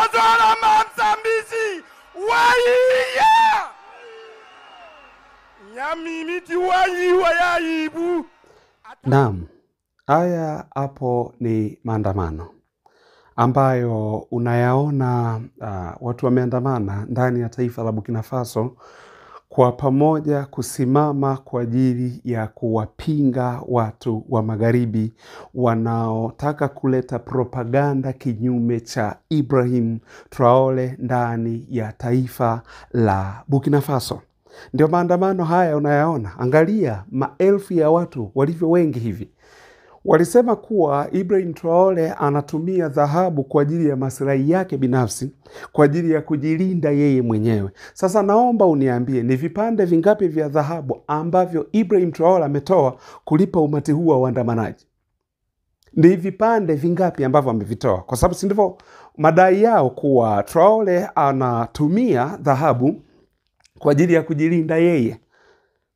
Wazora Mamsambisi waiya Nyamimiti waibu. Naam, haya hapo ni maandamano ambayo unayaona watu wameandamana ndani ya taifa la Burkina Faso kwa pamoja kusimama kwa ajili ya kuwapinga watu wa magharibi wanaotaka kuleta propaganda kinyume cha Ibrahim Traore ndani ya taifa la Burkina Faso. Ndio maandamano haya unayaona. Angalia maelfu ya watu walivyo wengi hivi. Walisema kuwa Ibrahim Traore anatumia dhahabu kwa ajili ya maslahi yake binafsi, kwa ajili ya kujilinda yeye mwenyewe. Sasa naomba uniambie ni vipande vingapi vya dhahabu ambavyo Ibrahim Traore ametoa kulipa umati huu wa waandamanaji? Ni vipande vingapi ambavyo amevitoa? Kwa sababu si ndivyo madai yao kuwa Traore anatumia dhahabu kwa ajili ya kujilinda yeye.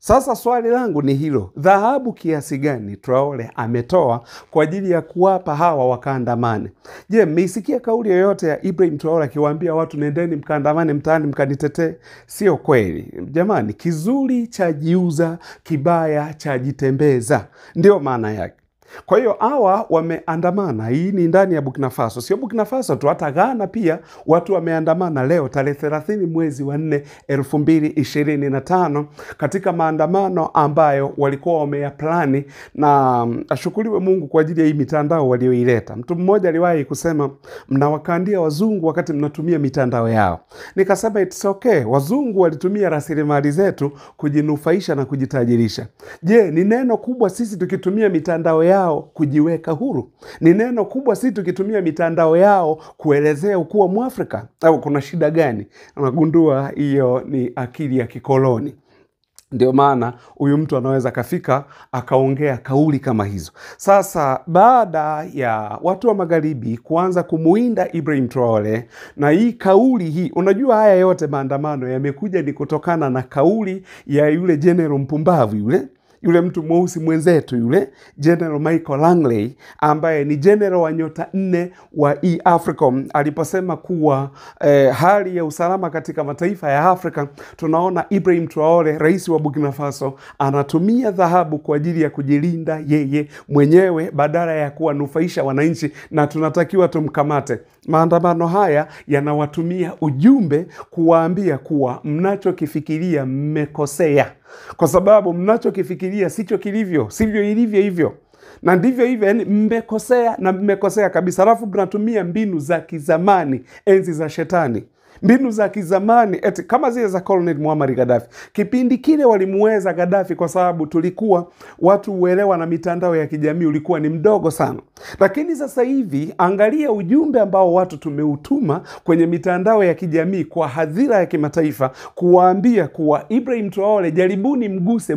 Sasa swali langu ni hilo. Dhahabu kiasi gani Traore ametoa kwa ajili ya kuwapa hawa wakaandamane? Je, mmeisikia kauli yoyote ya Ibrahim Traore akiwaambia watu nendeni mkaandamane mtaani mkanitetee? Sio kweli. Jamani, kizuri cha jiuza, kibaya cha jitembeza. Ndio maana yake. Kwa hiyo hawa wameandamana. Hii ni ndani ya Burkina Faso. Sio Burkina Faso tu, hata Ghana pia watu wameandamana leo tarehe 30 mwezi wa 4 2025 katika maandamano ambayo walikuwa wameyaplani, na ashukuriwe Mungu kwa ajili ya hii mitandao walioileta. Mtu mmoja aliwahi kusema mnawakandia wazungu wakati mnatumia mitandao yao. Nikasema it's okay. Wazungu walitumia rasilimali zetu kujinufaisha na kujitajirisha. Je, ni neno kubwa sisi tukitumia mitandao yao kujiweka huru? Ni neno kubwa sisi tukitumia mitandao yao kuelezea ukuwa Mwafrika? Au kuna shida gani? Unagundua hiyo ni akili ya kikoloni. Ndio maana huyu mtu anaweza kafika akaongea kauli kama hizo. Sasa baada ya watu wa magharibi kuanza kumuinda Ibrahim Traore na hii kauli hii, unajua haya yote maandamano yamekuja ni kutokana na kauli ya yule general mpumbavu yule mtu mweusi mwenzetu yule General Michael Langley, ambaye ni general wa nyota 4 wa AFRICOM, aliposema kuwa hali ya usalama katika mataifa ya Afrika, tunaona Ibrahim Traore, rais wa Burkina Faso, anatumia dhahabu kwa ajili ya kujilinda yeye mwenyewe badala ya kuwanufaisha wananchi, na tunatakiwa tumkamate. Maandamano haya yanawatumia ujumbe kuwaambia kuwa mnachokifikiria mmekosea, kwa sababu mnachokifikiria sicho kilivyo, sivyo ilivyo hivyo. Na ndivyo hivyo, yani mmekosea na mmekosea kabisa. Alafu mnatumia mbinu za kizamani, enzi za shetani. Mbinu za kizamani eti kama zile za Colonel Muammar Gaddafi. Kipindi kile walimuweza Gaddafi kwa sababu tulikuwa watu uelewa na mitandao ya kijamii ulikuwa ni mdogo sana. Lakini sasa hivi angalia ujumbe ambao watu tumeutuma kwenye mitandao ya kijamii kwa hadhira ya kimataifa kuwaambia kuwa Ibrahim Traore jaribuni mguse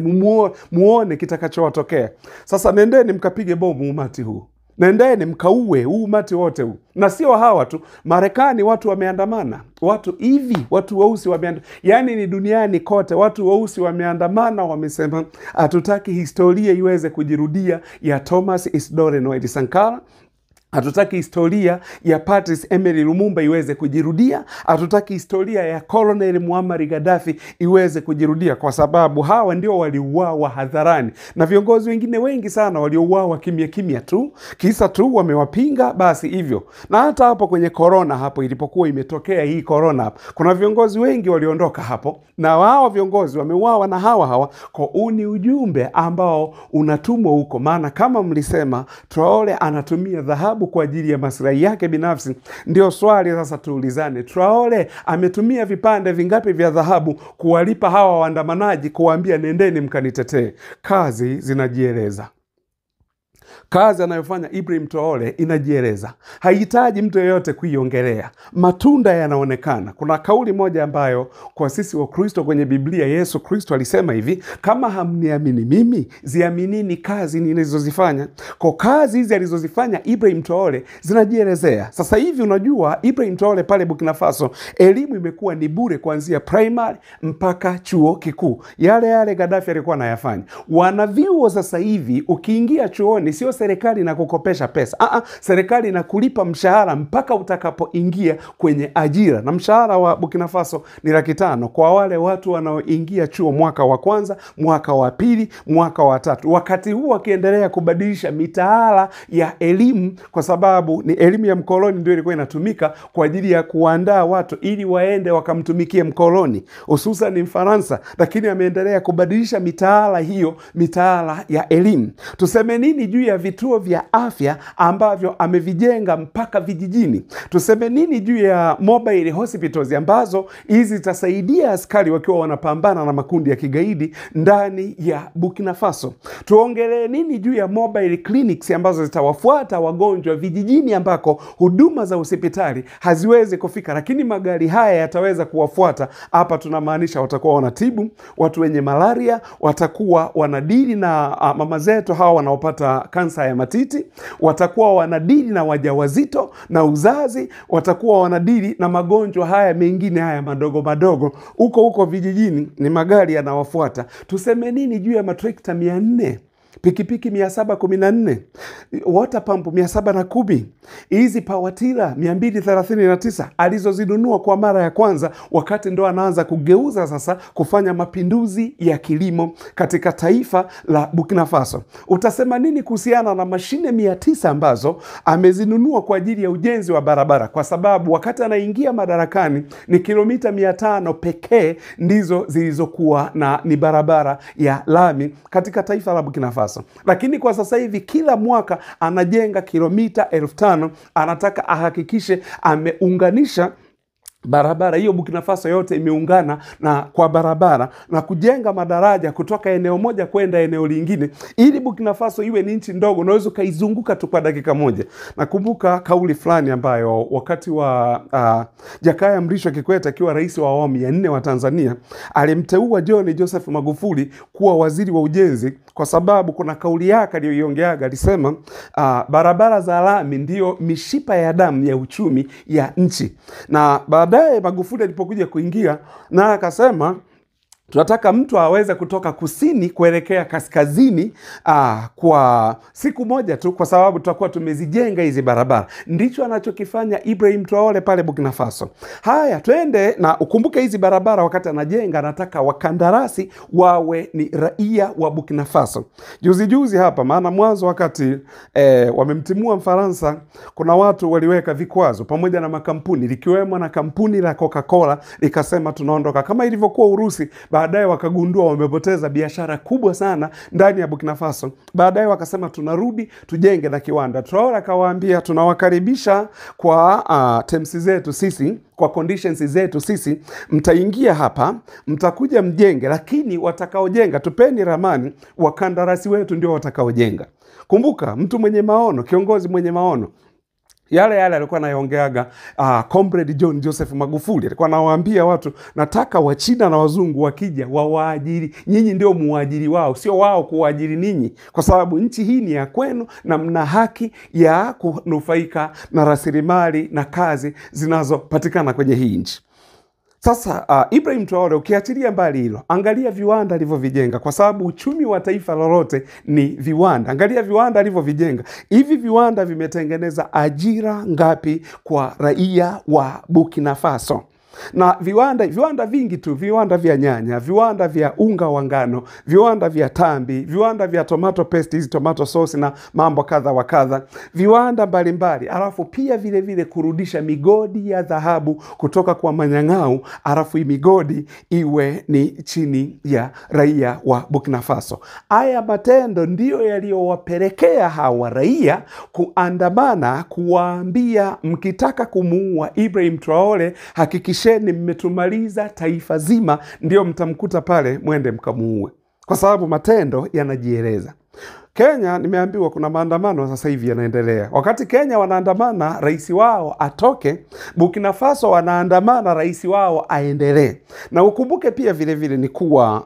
muone kitakachowatokea. Sasa nendeni mkapige bomu umati huu. Nendeni mkauwe huu umati wote huu. Na sio hawa tu, Marekani watu wameandamana. Watu hivi, watu weusi wameandamana. Yani ni duniani kote watu weusi wameandamana, wamesema hatutaki historia iweze kujirudia ya Thomas Isidore Noel Sankara. Hatutaki historia ya Patrice Emery Lumumba iweze kujirudia. Hatutaki historia ya Colonel Muammar Gaddafi iweze kujirudia, kwa sababu hawa ndio waliuawa hadharani na viongozi wengine wengi sana waliouawa kimya kimya tu, kisa tu wamewapinga basi hivyo. Na hata hapo kwenye corona, hapo ilipokuwa imetokea hii corona, kuna viongozi wengi waliondoka hapo na hawa viongozi wameuawa na hawa. Kwa uni ujumbe ambao unatumwa huko, maana kama mlisema Traore anatumia dhahabu kwa ajili ya maslahi yake binafsi. Ndio swali sasa tuulizane, Traore ametumia vipande vingapi vya dhahabu kuwalipa hawa waandamanaji kuwaambia nendeni mkanitetee? Kazi zinajieleza. Kazi anayofanya Ibrahim Traore inajieleza. Haihitaji mtu yeyote kuiongelea. Matunda yanaonekana. Kuna kauli moja ambayo kwa sisi wa Kristo kwenye Biblia, Yesu Kristo alisema hivi, kama hamniamini mimi, ziaminini kazi nilizozifanya. Kwa kazi hizi alizozifanya Ibrahim Traore zinajielezea. Sasa hivi unajua Ibrahim Traore pale Burkina Faso, elimu imekuwa ni bure kuanzia primary mpaka chuo kikuu. Yale Gaddafi alikuwa anayafanya. Wanavyuo sasa hivi ukiingia chuoni sio serikali inakukopesha pesa. Serikali inakulipa mshahara mpaka utakapoingia kwenye ajira. Na mshahara wa Burkina Faso ni 500,000 kwa wale watu wanaoingia chuo mwaka wa kwanza, mwaka wa pili, mwaka wa tatu. Wakati huu wakiendelea kubadilisha mitaala ya elimu, kwa sababu ni elimu ya mkoloni ndio ilikuwa inatumika kwa ajili ya kuandaa watu ili waende wakamtumikie mkoloni, hususan ni Mfaransa, lakini ameendelea kubadilisha mitaala hiyo, mitaala ya elimu. Tuseme nini juu ya vituo vya afya ambavyo amevijenga mpaka vijijini? Tuseme nini juu ya mobile hospitals ambazo hizi zitasaidia askari wakiwa wanapambana na makundi ya kigaidi ndani ya Burkina Faso? Tuongelee nini juu ya mobile clinics ambazo zitawafuata wagonjwa vijijini ambako huduma za hospitali haziwezi kufika, lakini magari haya yataweza kuwafuata? Hapa tunamaanisha watakuwa wanatibu watu wenye malaria, watakuwa wanadili na mama zetu hawa wanaopata kansa ya matiti, watakuwa wanadili na wajawazito na uzazi, watakuwa wanadili na magonjwa haya mengine haya madogo madogo. Huko vijijini ni magari yanawafuata. Tuseme nini juu ya matrekta 400, pikipiki 714, water pump 710, hizi pawatila 239 alizozinunua kwa mara ya kwanza wakati ndo anaanza kugeuza sasa kufanya mapinduzi ya kilimo katika taifa la Burkina Faso. Utasema nini kuhusiana na mashine 900 ambazo amezinunua kwa ajili ya ujenzi wa barabara? Kwa sababu wakati anaingia madarakani ni kilomita 500 pekee ndizo zilizokuwa na ni barabara ya lami katika taifa la Burkina Faso. Lakini kwa sasa hivi kila mwaka anajenga kilomita 5,000. Anataka ahakikishe ameunganisha barabara hiyo. Burkina Faso yote imeungana na kwa barabara na kujenga madaraja kutoka eneo moja kwenda eneo lingine, ili Burkina Faso iwe ni nchi ndogo, unaweza kaizunguka tu kwa dakika moja. Nakumbuka kauli fulani ambayo wakati wa Jakaya Mrisho Kikwete akiwa rais wa awamu ya 4 wa Tanzania, alimteua John Joseph Magufuli kuwa waziri wa ujenzi, kwa sababu kuna kauli yake aliyoiongeaga, alisema barabara za lami ndio mishipa ya damu ya uchumi ya nchi. Na baadaye Magufuli alipokuja kuingia na akasema tunataka mtu aweze kutoka kusini kuelekea kaskazini kwa siku moja tu, kwa sababu tutakuwa tumezijenga hizi barabara. Ndicho anachokifanya Ibrahim Traore pale Burkina Faso. Haya, twende na ukumbuke hizi barabara wakati anajenga anataka wakandarasi wawe ni raia wa Burkina Faso. Juzi hapa, maana mwanzo wakati wamemtimua Mfaransa, kuna watu waliweka vikwazo pamoja na makampuni, likiwemo na kampuni la Coca-Cola likasema tunaondoka, kama ilivyokuwa Urusi. Baadaye wakagundua wamepoteza biashara kubwa sana ndani ya Burkina Faso. Baadaye wakasema tunarudi tujenge na kiwanda. Traore akawaambia tunawakaribisha kwa terms zetu sisi, kwa conditions zetu sisi, mtaingia hapa, mtakuja mjenge, lakini watakaojenga tupeni ramani, wakandarasi wetu ndio watakaojenga. Kumbuka, mtu mwenye maono, kiongozi mwenye maono, yale alikuwa anaongeaga comrade John Joseph Magufuli. Alikuwa anawaambia watu, nataka Wachina na wazungu wakija wawaajiri, nyinyi ndio muajiri wao, sio wao kuwaajiri ninyi, kwa sababu nchi hii ni ya kwenu na mna haki ya kunufaika na rasilimali na kazi zinazopatikana kwenye hii nchi. Sasa Ibrahim Traore, ukiachilia mbali hilo, angalia viwanda alivyovijenga, kwa sababu uchumi wa taifa lolote ni viwanda. Angalia viwanda alivyovijenga. Hivi viwanda vimetengeneza ajira ngapi kwa raia wa Burkina Faso? Na viwanda vingi tu, viwanda vya nyanya, viwanda vya unga wa ngano, viwanda vya tambi, viwanda vya tomato paste, hizi tomato sauce na mambo kadha wa kadha, viwanda mbalimbali. Alafu pia vile vile kurudisha migodi ya dhahabu kutoka kwa manyang'au, alafu hii migodi iwe ni chini ya raia wa Burkina Faso. Haya matendo ndio yaliyowapelekea hawa raia kuandamana, kuwaambia mkitaka kumuua Ibrahim Traore hakikisheni mmetumaliza taifa zima, ndio mtamkuta pale mwende mkamuue, kwa sababu matendo yanajieleza. Kenya nimeambiwa kuna maandamano sasa hivi yanaendelea. Wakati Kenya wanaandamana rais wao atoke, Burkina Faso wanaandamana rais wao aendelee. Na ukumbuke pia vile vile ni kuwa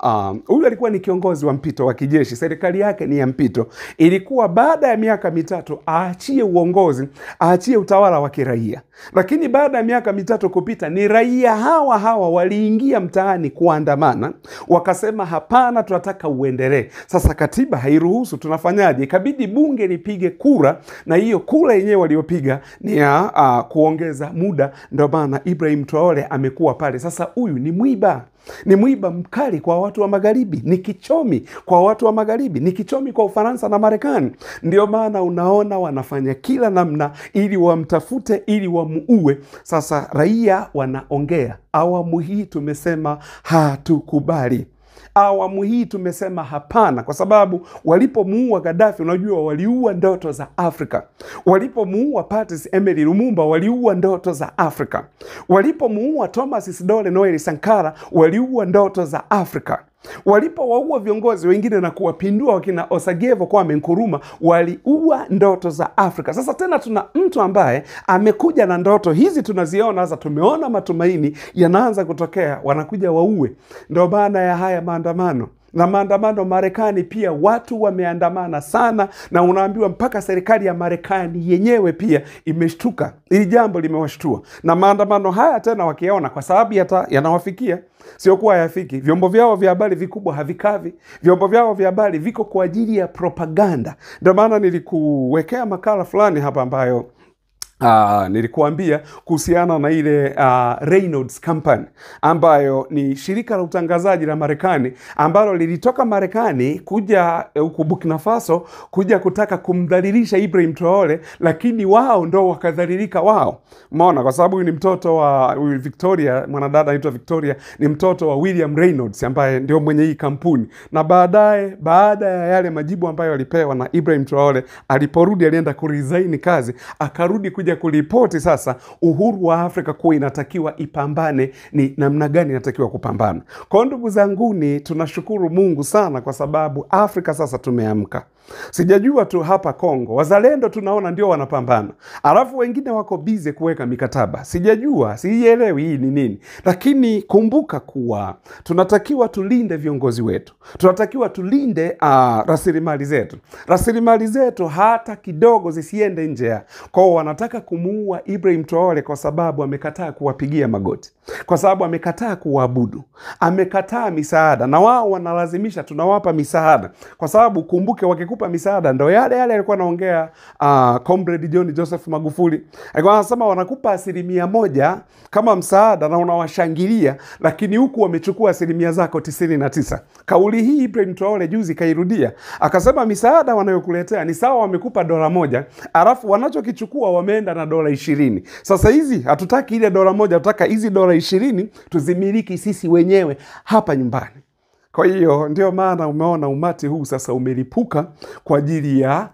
huyu alikuwa ni kiongozi wa mpito wa kijeshi, serikali yake ni ya mpito. Ilikuwa baada ya miaka 3 aachie uongozi, aachie utawala wa kiraia. Lakini baada ya miaka 3 kupita, ni raia hawa waliingia mtaani kuandamana, wakasema hapana, tunataka uendelee. Sasa katiba hairuhusu, wanafanyaje? Ikabidi bunge lipige kura, na hiyo kura yenyewe waliopiga ni ya kuongeza muda. Ndio maana Ibrahim Traore amekuwa pale. Sasa huyu ni mwiba. Ni mwiba mkali kwa watu wa magharibi, ni kichomi kwa watu wa magharibi, ni kichomi kwa Ufaransa na Marekani. Ndio maana unaona wanafanya kila namna ili wamtafute, ili wamuue. Sasa raia wanaongea. Awamu hii tumesema hatukubali. Awamu hii tumesema hapana, kwa sababu walipomuua Gaddafi, unajua waliua ndoto za Afrika. Walipomuua Patrice Emery Lumumba, waliua ndoto za Afrika. Walipomuua Thomas Isidore Noel Sankara, waliua ndoto za Afrika. Walipowaua viongozi wengine na kuwapindua wakina Osagevo Kwame Nkrumah, waliua ndoto za Afrika. Sasa tena tuna mtu ambaye amekuja na ndoto hizi tunaziona. Sasa tumeona matumaini yanaanza kutokea, wanakuja waue. Ndio maana ya haya maandamano. Na maandamano Marekani pia watu wameandamana sana, na unaambiwa mpaka serikali ya Marekani yenyewe pia imeshtuka. Hili jambo limewashtua. Na maandamano haya tena wakiona, kwa sababu yanawafikia, sio kuwa hayafiki. Vyombo vyao vya habari vikubwa havikavi. Vyombo vyao vya habari viko kwa ajili ya propaganda. Ndio maana nilikuwekea makala fulani hapa ambayo nilikuambia kuhusiana na ile Reynolds Company, ambayo ni shirika la utangazaji la Marekani ambalo lilitoka Marekani kuja huko Burkina Faso kuja kutaka kumdhalilisha Ibrahim Traore, lakini wao ndo wakadhalilika wao. Umeona, kwa sababu ni mtoto wa Victoria, mwanadada anaitwa Victoria, ni mtoto wa William Reynolds ambaye ndio mwenye hii kampuni. Na baadaye, baada ya yale majibu ambayo alipewa na Ibrahim Traore, aliporudi alienda kuresign kazi, akarudi kuja kulipoti sasa uhuru wa Afrika kuwa inatakiwa ipambane, ni namna gani inatakiwa kupambana. Kwa ndugu zanguni, tunashukuru Mungu sana kwa sababu Afrika sasa tumeamka. Sijajua tu hapa Kongo wazalendo tunaona ndio wanapambana, alafu wengine wako bize kuweka mikataba. Sijajua, sielewi hii ni nini. Lakini kumbuka kuwa tunatakiwa tulinde viongozi wetu. Tunatakiwa tulinde rasilimali zetu. Rasilimali zetu hata kidogo zisiende nje. Kwa wanataka kumuua Ibrahim Traore kwa sababu amekataa kuwapigia magoti. Kwa sababu amekataa kuabudu. Amekataa misaada, na wao wanalazimisha tunawapa misaada. Kwa sababu kumbuke, wakikupa misaada ndo yale alikuwa anaongea Comrade John Joseph Magufuli. Alikuwa anasema wanakupa 1% kama msaada na unawashangilia, lakini huku wamechukua asilimia zako 99. Kauli hii Ibrahim Traore juzi kairudia. Akasema misaada wanayokuletea ni sawa wamekupa $1, alafu wanachokichukua wameenda na $20. Sasa hizi hatutaki ile $1, tunataka hizi $20 tuzimiliki sisi wenyewe hapa nyumbani. Kwa hiyo ndio maana umeona umati huu sasa umelipuka kwa ajili ya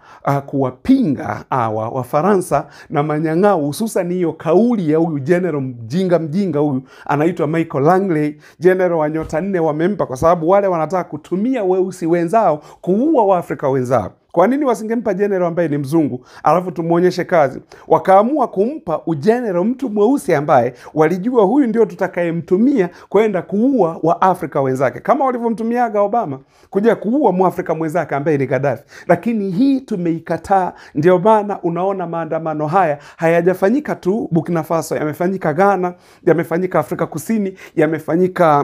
kuwapinga Wafaransa na manyang'au, hususan hiyo kauli ya huyu general mjinga huyu anaitwa Michael Langley, general wa nyota 4 wamempa, kwa sababu wale wanataka kutumia weusi wenzao kuua Waafrika wenzao. Kwa nini wasingempa general ambaye ni mzungu alafu tumuonyeshe kazi? Wakaamua kumpa ugeneral mtu mweusi ambaye walijua huyu ndio tutakayemtumia kwenda kuua Waafrika wenzake, kama walivyomtumiaga Obama kuja kuua Mwafrika mwenzake ambaye ni Gaddafi. Lakini hii tumeikataa. Ndio maana unaona maandamano haya hayajafanyika tu Burkina Faso, yamefanyika Ghana, yamefanyika Afrika Kusini, yamefanyika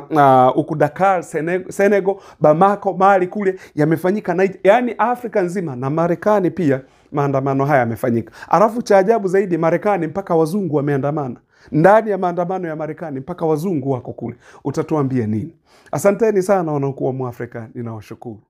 huko Dakar, Senegal, Bamako, Mali kule, yamefanyika yani Afrika nzima. Na Marekani pia maandamano haya yamefanyika. Alafu cha ajabu zaidi, Marekani mpaka wazungu wameandamana. Ndani ya maandamano ya Marekani mpaka wazungu wako kule. Utatuambia nini? Asanteni sana wanaokuwa Mwafrika, ninawashukuru.